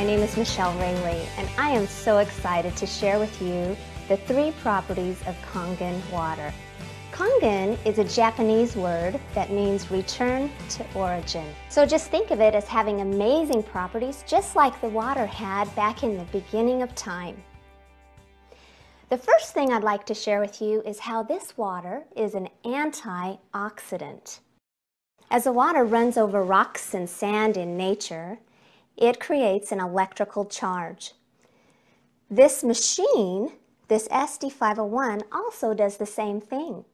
my name is Michelle Rayleigh, and I am so excited to share with you the 3 properties of Kangen water. Kangen is a Japanese word that means return to origin. So just think of it as having amazing properties just like the water had back in the beginning of time. The first thing I'd like to share with you is how this water is an antioxidant. As the water runs over rocks and sand in nature, it creates an electrical charge. This machine, this SD501, also does the same thing.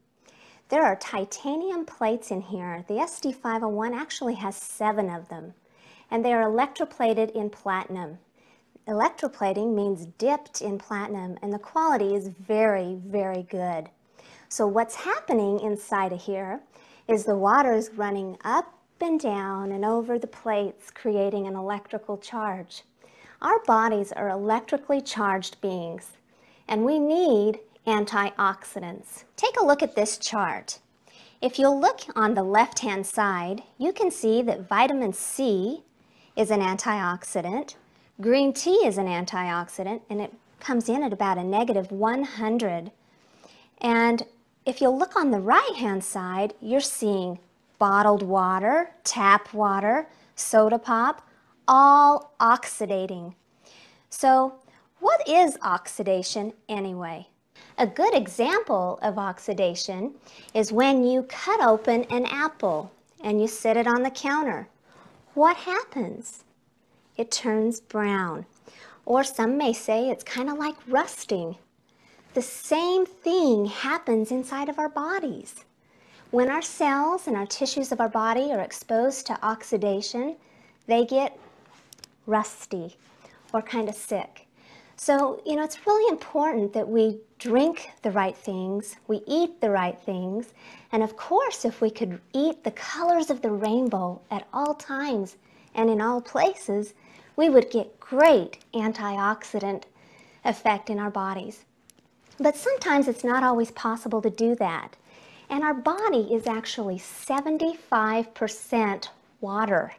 There are titanium plates in here. The SD501 actually has 7 of them, and they are electroplated in platinum. Electroplating means dipped in platinum, and the quality is very, very good. So what's happening inside of here is the water is running up and down and over the plates, creating an electrical charge. Our bodies are electrically charged beings, and we need antioxidants. Take a look at this chart. If you'll look on the left-hand side, you can see that vitamin C is an antioxidant, green tea is an antioxidant, and it comes in at about a -100. And if you'll look on the right-hand side, you're seeing bottled water, tap water, soda pop, all oxidating. So what is oxidation anyway? A good example of oxidation is when you cut open an apple and you set it on the counter. What happens? It turns brown, or some may say it's kind of like rusting. The same thing happens inside of our bodies. When our cells and our tissues of our body are exposed to oxidation, they get rusty or kind of sick. So, it's really important that we drink the right things, we eat the right things, and of course, if we could eat the colors of the rainbow at all times and in all places, we would get great antioxidant effect in our bodies. But sometimes it's not always possible to do that. And our body is actually 75% water.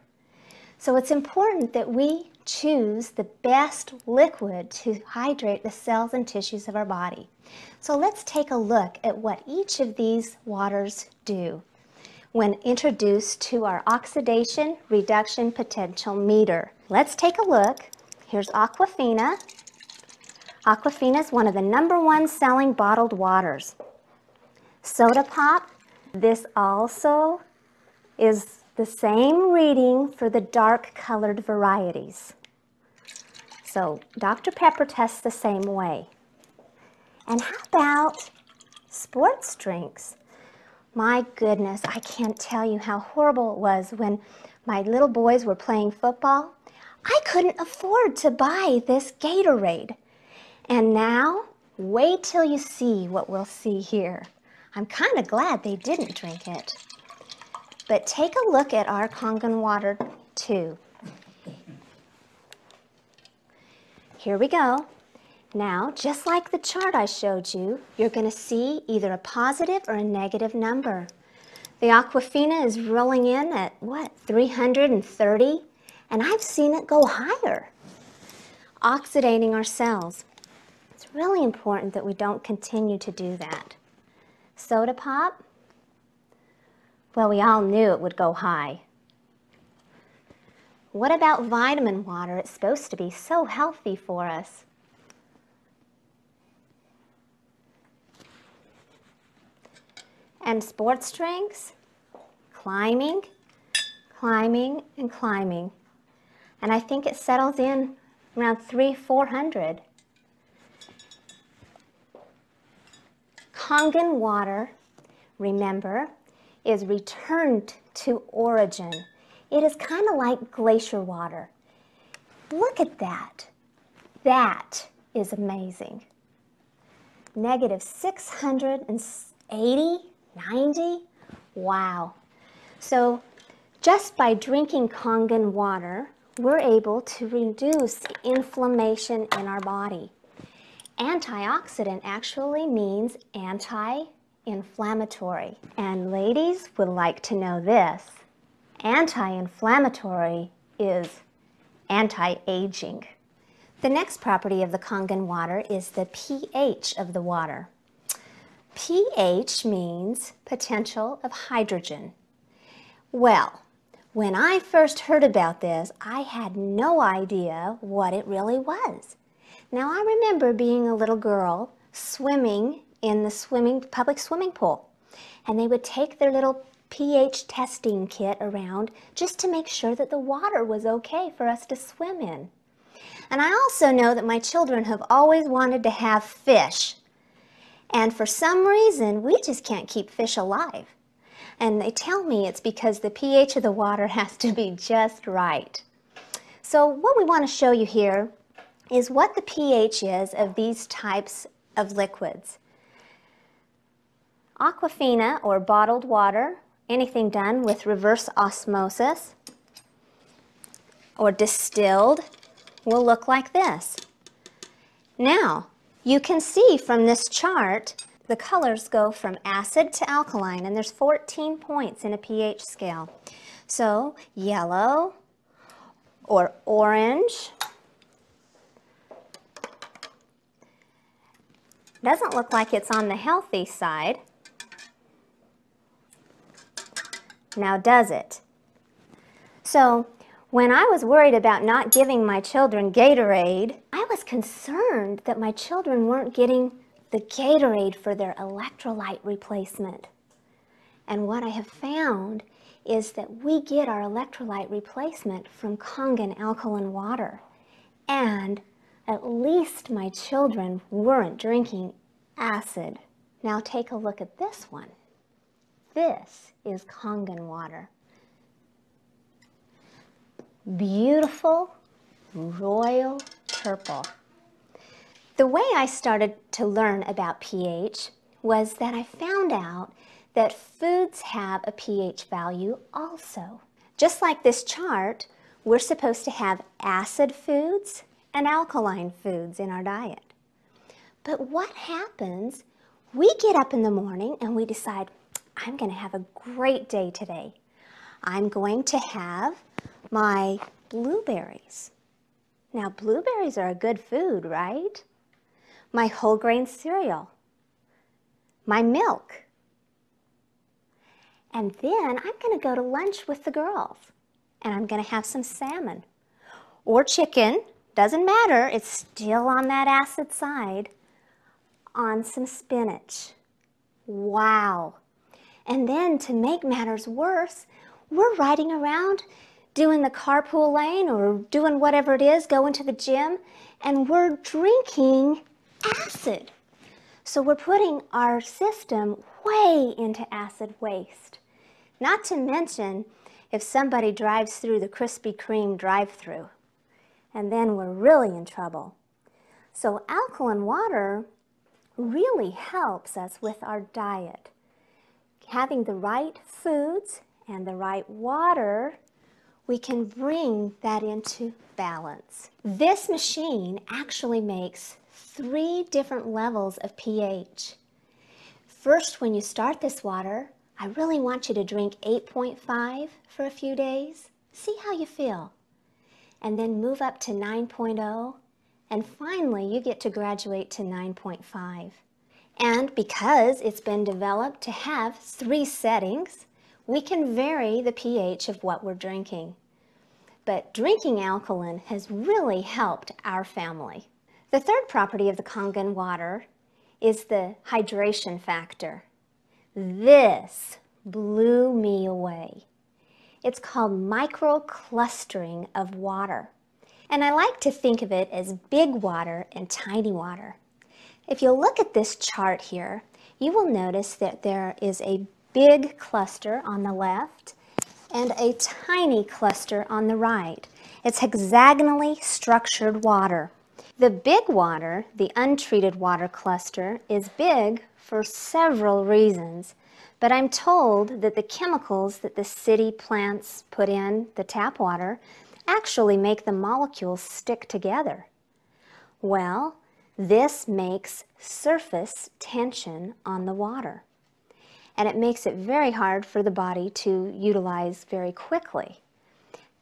So it's important that we choose the best liquid to hydrate the cells and tissues of our body. So let's take a look at what each of these waters do when introduced to our oxidation reduction potential meter. Let's take a look. Here's Aquafina. Aquafina is one of the #1 selling bottled waters. Soda pop, this also is the same reading for the dark colored varieties. So Dr. Pepper tests the same way. And how about sports drinks? My goodness, I can't tell you how horrible it was when my little boys were playing football. I couldn't afford to buy this Gatorade. And now, wait till you see what we'll see here. I'm kind of glad they didn't drink it. But take a look at our Kangen water too. Here we go. Now, just like the chart I showed you, you're going to see either a positive or a negative number. The Aquafina is rolling in at, 330? And I've seen it go higher, oxidating our cells. It's really important that we don't continue to do that. Soda pop? Well, we all knew it would go high. What about vitamin water? It's supposed to be so healthy for us. And sports drinks? Climbing, climbing, and climbing. And I think it settles in around 300-400. Kangen water, remember, is returned to origin. It is kind of like glacier water. Look at that. That is amazing. -680, 90? Wow. So just by drinking Kangen water, we're able to reduce inflammation in our body. Antioxidant actually means anti-inflammatory. And ladies would like to know this. Anti-inflammatory is anti-aging. The next property of the Kangen water is the pH of the water. pH means potential of hydrogen. Well, when I first heard about this, I had no idea what it really was. Now, I remember being a little girl swimming in the public swimming pool, and they would take their little pH testing kit around just to make sure that the water was okay for us to swim in. And I also know that my children have always wanted to have fish. And for some reason, we just can't keep fish alive. And they tell me it's because the pH of the water has to be just right. So what we want to show you here is what the pH is of these types of liquids. Aquafina, or bottled water, anything done with reverse osmosis, or distilled, will look like this. Now, you can see from this chart, the colors go from acid to alkaline, and there's 14 points in a pH scale. So, yellow or orange doesn't look like it's on the healthy side. Now, does it? So, when I was worried about not giving my children Gatorade, I was concerned that my children weren't getting the Gatorade for their electrolyte replacement. And what I have found is that we get our electrolyte replacement from Kangen alkaline water. And at least my children weren't drinking acid. Now take a look at this one. This is Kangen water. Beautiful, royal purple. The way I started to learn about pH was that I found out that foods have a pH value also. Just like this chart, we're supposed to have acid foods and alkaline foods in our diet. But what happens? We get up in the morning and we decide, I'm going to have a great day today. I'm going to have my blueberries. Now, blueberries are a good food, right? My whole grain cereal, my milk. And then I'm going to go to lunch with the girls, and I'm going to have some salmon or chicken, doesn't matter, it's still on that acid side, on some spinach. Wow. And then to make matters worse, we're riding around doing the carpool lane or doing whatever it is, going to the gym, and we're drinking acid. So we're putting our system way into acid waste. Not to mention if somebody drives through the Krispy Kreme drive-thru, and then we're really in trouble. So alkaline water really helps us with our diet. Having the right foods and the right water, we can bring that into balance. This machine actually makes 3 different levels of pH. First, when you start this water, I really want you to drink 8.5 for a few days. See how you feel. And then move up to 9.0, and finally you get to graduate to 9.5. And because it's been developed to have 3 settings, we can vary the pH of what we're drinking. But drinking alkaline has really helped our family. The third property of the Kangen water is the hydration factor. This blew me away. It's called microclustering of water. And I like to think of it as big water and tiny water. If you look at this chart here, you will notice that there is a big cluster on the left and a tiny cluster on the right. It's hexagonally structured water. The big water, the untreated water cluster, is big for several reasons, but I'm told that the chemicals that the city plants put in the tap water actually make the molecules stick together. Well, this makes surface tension on the water, and it makes it very hard for the body to utilize very quickly.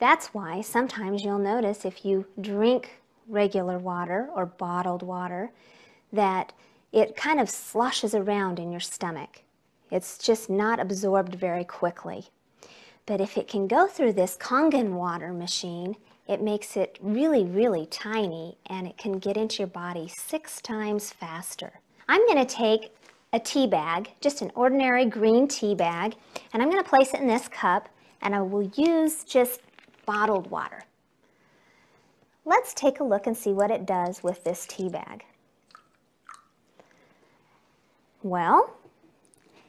That's why sometimes you'll notice if you drink regular water or bottled water that it kind of sloshes around in your stomach. It's just not absorbed very quickly. But if it can go through this Kangen water machine, it makes it really, really tiny, and it can get into your body 6 times faster. I'm going to take a tea bag, just an ordinary green tea bag, and I'm going to place it in this cup, and I will use just bottled water. Let's take a look and see what it does with this tea bag. Well,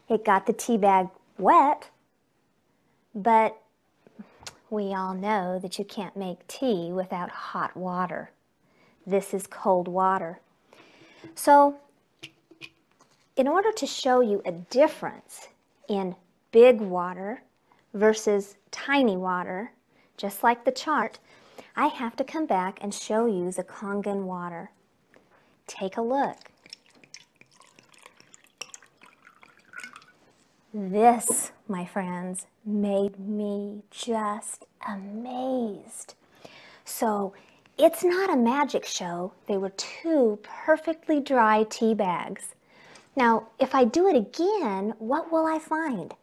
it got the tea bag wet, but we all know that you can't make tea without hot water. This is cold water. So, in order to show you a difference in big water versus tiny water, just like the chart, I have to come back and show you the Kangen water. Take a look. This, my friends, made me just amazed. So it's not a magic show. They were 2 perfectly dry tea bags. Now, if I do it again, what will I find?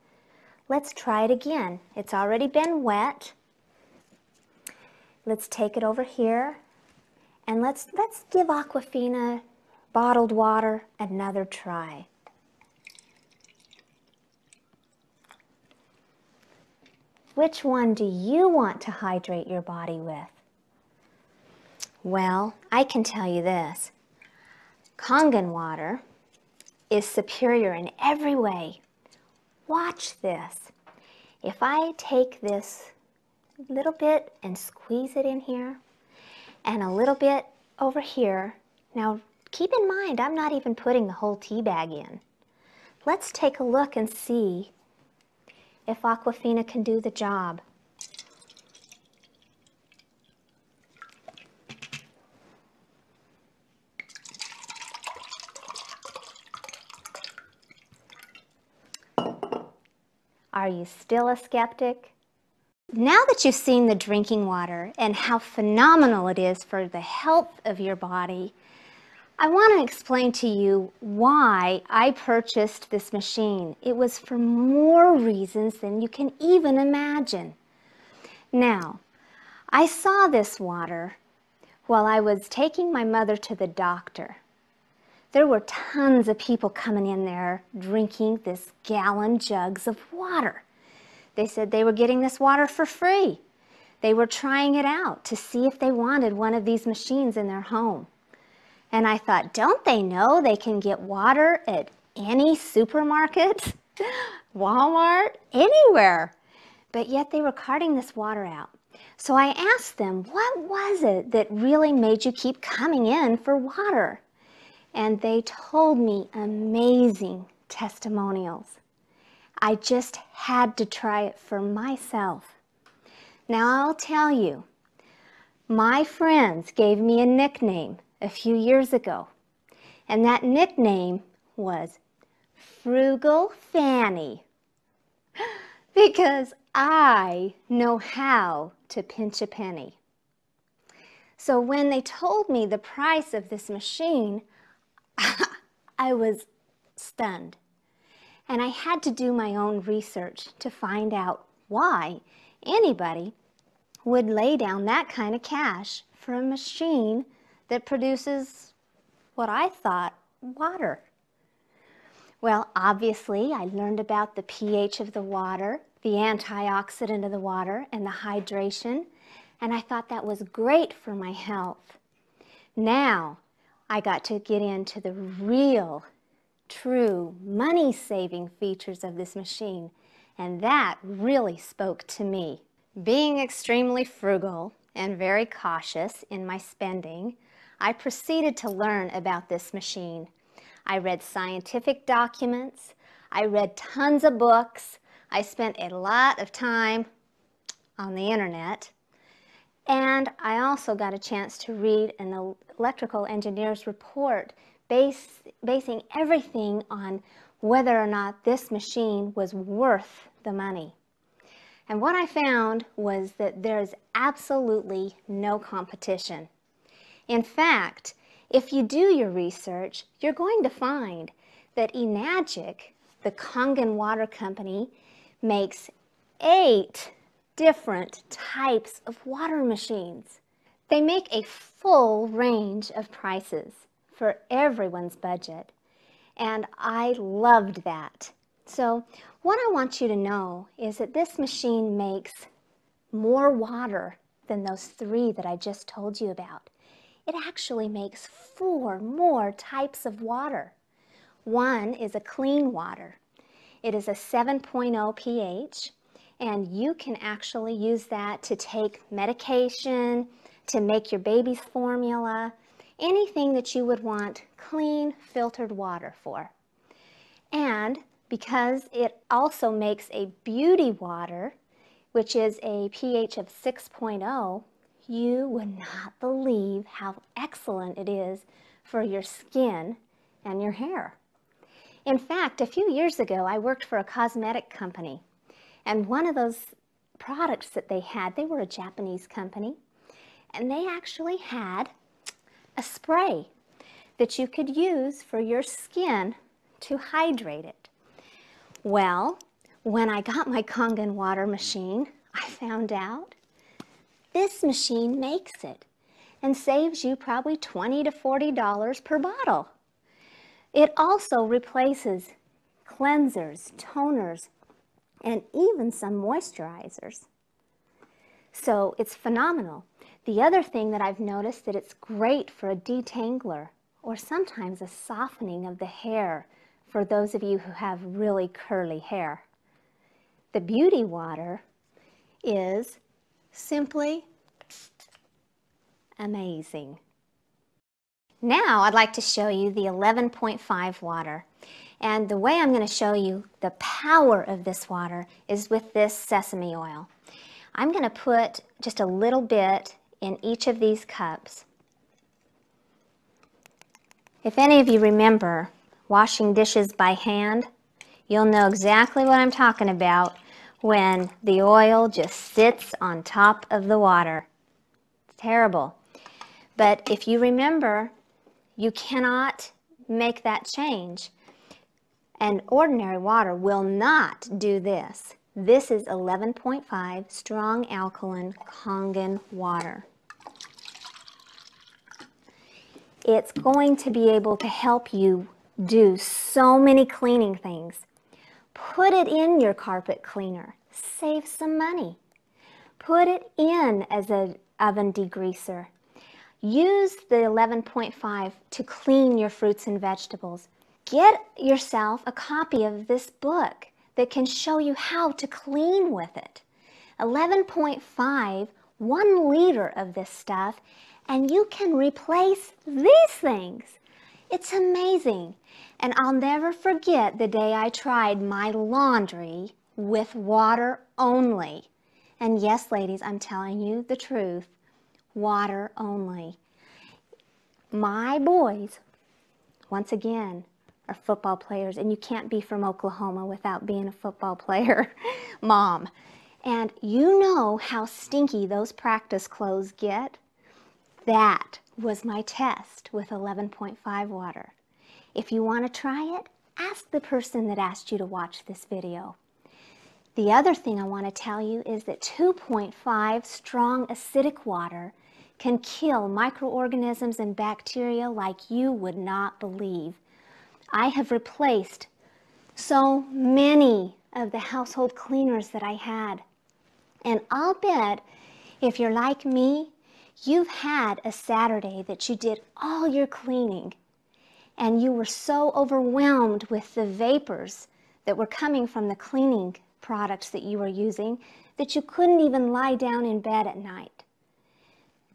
Let's try it again. It's already been wet. Let's take it over here, and let's give Aquafina bottled water another try. Which one do you want to hydrate your body with? Well, I can tell you this. Kangen water is superior in every way. Watch this. If I take this little bit and squeeze it in here, and a little bit over here, now keep in mind I'm not even putting the whole tea bag in. Let's take a look and see if Aquafina can do the job. Are you still a skeptic? Now that you've seen the drinking water and how phenomenal it is for the health of your body, I want to explain to you why I purchased this machine. It was for more reasons than you can even imagine. Now, I saw this water while I was taking my mother to the doctor. There were tons of people coming in there drinking this gallon jugs of water. They said they were getting this water for free. They were trying it out to see if they wanted one of these machines in their home. And I thought, don't they know they can get water at any supermarket, Walmart, anywhere? But yet they were carting this water out. So I asked them, what was it that really made you keep coming in for water? And they told me amazing testimonials. I just had to try it for myself. Now I'll tell you, my friends gave me a nickname a few years ago, and that nickname was Frugal Fanny, because I know how to pinch a penny. So when they told me the price of this machine, I was stunned. And I had to do my own research to find out why anybody would lay down that kind of cash for a machine that produces what I thought water. Well, obviously, I learned about the pH of the water, the antioxidant of the water, and the hydration, and I thought that was great for my health. Now, I got to get into the real, true, money-saving features of this machine, and that really spoke to me. Being extremely frugal and very cautious in my spending, I proceeded to learn about this machine. I read scientific documents, I read tons of books, I spent a lot of time on the internet, and I also got a chance to read an electrical engineer's report basing everything on whether or not this machine was worth the money. And what I found was that there's absolutely no competition. In fact, if you do your research, you're going to find that Enagic, the Kangen water company, makes 8 different types of water machines. They make a full range of prices for everyone's budget, and I loved that. So what I want you to know is that this machine makes more water than those 3 that I just told you about. It actually makes 4 more types of water. One is a clean water. It is a 7.0 pH, and you can actually use that to take medication, to make your baby's formula, anything that you would want clean, filtered water for. And because it also makes a beauty water, which is a pH of 6.0, you would not believe how excellent it is for your skin and your hair. In fact, a few years ago, I worked for a cosmetic company, and one of those products that they had, they were a Japanese company, and they actually had a spray that you could use for your skin to hydrate it. Well, when I got my Kangen water machine, I found out this machine makes it and saves you probably $20 to $40 per bottle. It also replaces cleansers, toners, and even some moisturizers. So it's phenomenal. The other thing that I've noticed that it's great for a detangler or sometimes a softening of the hair for those of you who have really curly hair. The beauty water is simply amazing. Now I'd like to show you the 11.5 water. And the way I'm going to show you the power of this water is with this sesame oil. I'm going to put just a little bit in each of these cups. If any of you remember washing dishes by hand, you'll know exactly what I'm talking about when the oil just sits on top of the water. It's terrible. But if you remember, you cannot make that change. And ordinary water will not do this. This is 11.5 strong alkaline Kangen water. It's going to be able to help you do so many cleaning things. Put it in your carpet cleaner. Save some money. Put it in as an oven degreaser. Use the 11.5 to clean your fruits and vegetables. Get yourself a copy of this book that can show you how to clean with it. 11.5, 1 liter of this stuff, and you can replace these things. It's amazing. And I'll never forget the day I tried my laundry with water only. And yes, ladies, I'm telling you the truth. Water only. My boys, once again, are football players, and you can't be from Oklahoma without being a football player, mom. And you know how stinky those practice clothes get? That was my test with 11.5 water. If you want to try it, ask the person that asked you to watch this video. The other thing I want to tell you is that 2.5 strong acidic water can kill microorganisms and bacteria like you would not believe. I have replaced so many of the household cleaners that I had. And I'll bet if you're like me, you've had a Saturday that you did all your cleaning and you were so overwhelmed with the vapors that were coming from the cleaning products that you were using that you couldn't even lie down in bed at night.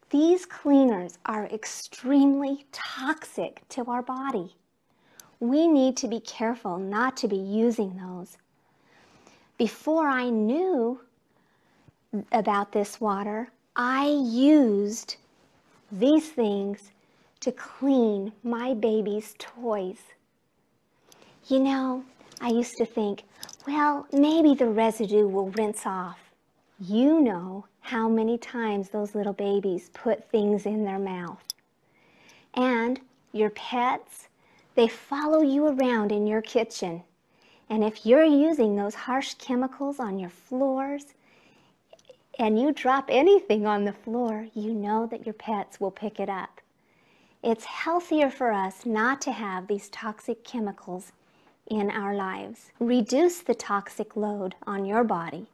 These cleaners are extremely toxic to our body. We need to be careful not to be using those. Before I knew about this water, I used these things to clean my baby's toys. You know, I used to think, well, maybe the residue will rinse off. You know how many times those little babies put things in their mouth. And your pets, they follow you around in your kitchen. And if you're using those harsh chemicals on your floors and you drop anything on the floor, you know that your pets will pick it up. It's healthier for us not to have these toxic chemicals in our lives. Reduce the toxic load on your body.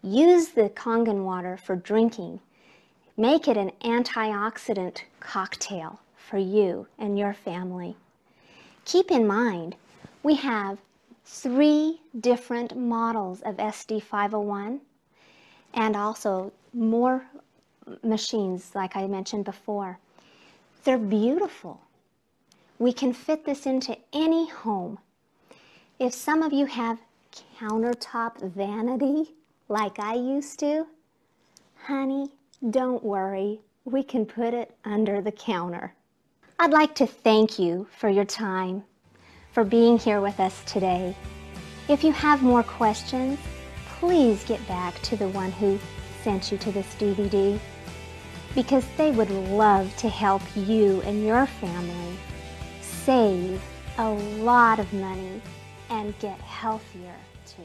Use the Kangen water for drinking. Make it an antioxidant cocktail for you and your family. Keep in mind, we have 3 different models of SD501 and also more machines like I mentioned before. They're beautiful. We can fit this into any home. If some of you have countertop vanity like I used to, honey, don't worry. We can put it under the counter. I'd like to thank you for your time, for being here with us today. If you have more questions, please get back to the one who sent you to this DVD, because they would love to help you and your family save a lot of money and get healthier too.